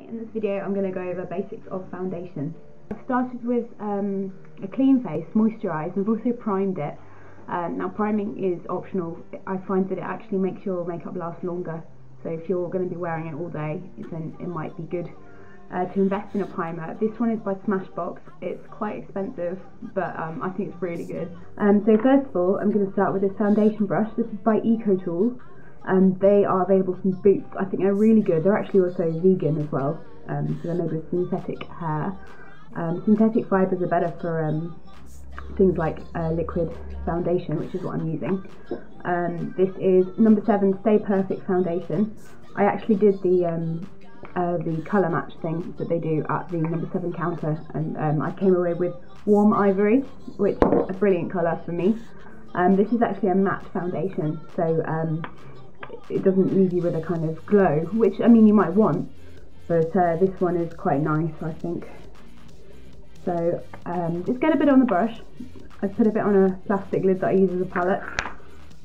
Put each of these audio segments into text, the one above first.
In this video I'm going to go over basics of foundation. I've started with a clean face, moisturised, and I've also primed it. Now priming is optional. I find that it actually makes your makeup last longer, so if you're going to be wearing it all day then it might be good to invest in a primer. This one is by Smashbox. It's quite expensive, but I think it's really good. So first of all I'm going to start with this foundation brush. This is by EcoTools. They are available from Boots. I think they're really good. They're actually also vegan as well, so they're made with synthetic hair. Synthetic fibres are better for things like liquid foundation, which is what I'm using. This is number 7 Stay Perfect foundation. I actually did the colour match thing that they do at the number 7 counter, and I came away with Warm Ivory, which is a brilliant colour for me. This is actually a matte foundation, so it doesn't leave you with a kind of glow, which I mean you might want, but this one is quite nice, I think. So just get a bit on the brush. I've put a bit on a plastic lid that I use as a palette,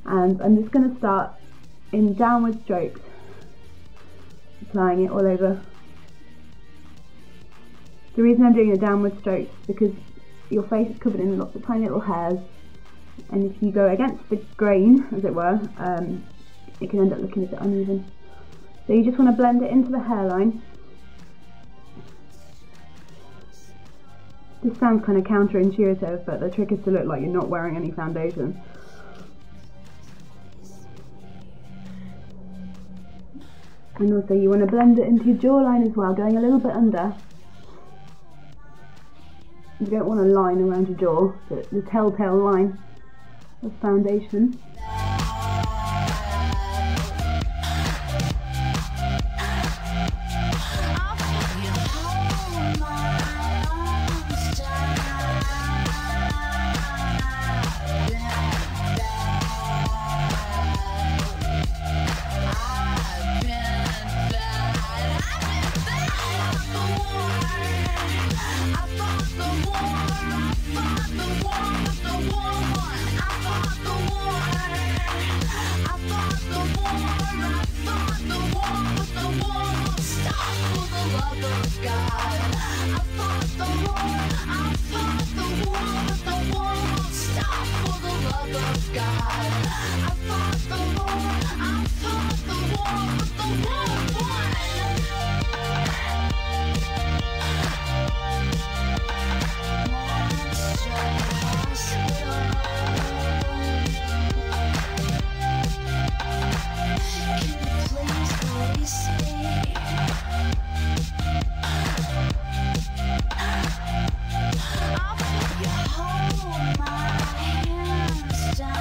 and I'm just going to start in downward strokes, applying it all over. The reason I'm doing a downward strokes is because your face is covered in lots of tiny little hairs, and if you go against the grain, as it were, it can end up looking a bit uneven. So you just want to blend it into the hairline. This sounds kind of counterintuitive, but the trick is to look like you're not wearing any foundation. And also you want to blend it into your jawline as well, going a little bit under. You don't want a line around your jaw, the telltale line of foundation.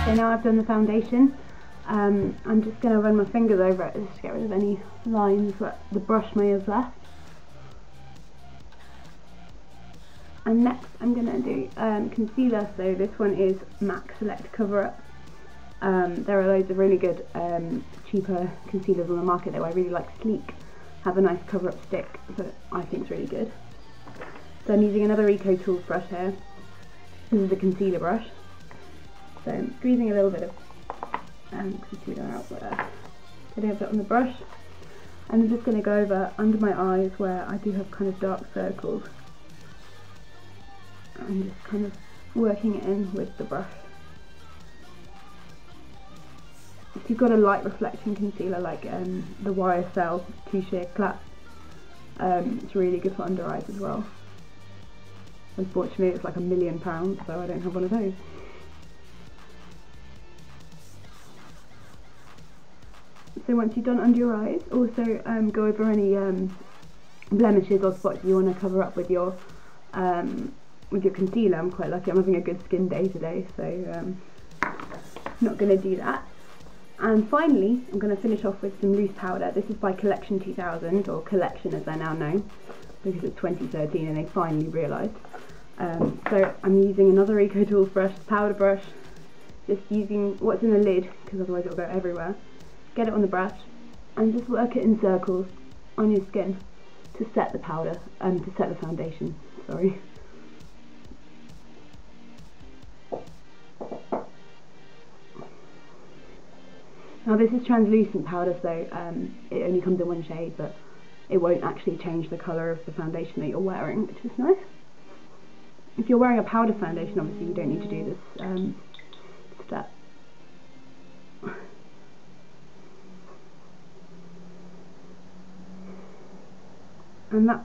So now I've done the foundation, I'm just going to run my fingers over it just to get rid of any lines that the brush may have left. And next I'm going to do concealer. So this one is MAC Select Cover Up. There are loads of really good cheaper concealers on the market though. I really like Sleek, have a nice cover up stick that I think is really good. So I'm using another EcoTools brush here. This is a concealer brush. So I'm squeezing a little bit of concealer out there, getting a bit on the brush, and I'm just going to go over under my eyes where I do have kind of dark circles. I'm just kind of working it in with the brush. If you've got a light reflecting concealer like the YSL Touche Eclat, it's really good for under eyes as well. Unfortunately it's like £1 million, so I don't have one of those. So once you've done under your eyes, also go over any blemishes or spots you want to cover up with your concealer. I'm quite lucky, I'm having a good skin day today, so not going to do that. And finally I'm going to finish off with some loose powder. This is by Collection 2000, or Collection as they're now known, because it's 2013 and they finally realised. So I'm using another EcoTools brush, powder brush, just using what's in the lid because otherwise it will go everywhere. Get it on the brush and just work it in circles on your skin to set the powder, to set the foundation, sorry. Now this is translucent powder, so it only comes in one shade, but it won't actually change the colour of the foundation that you're wearing, which is nice. If you're wearing a powder foundation, obviously you don't need to do this step. And that's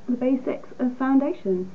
the basics of foundation.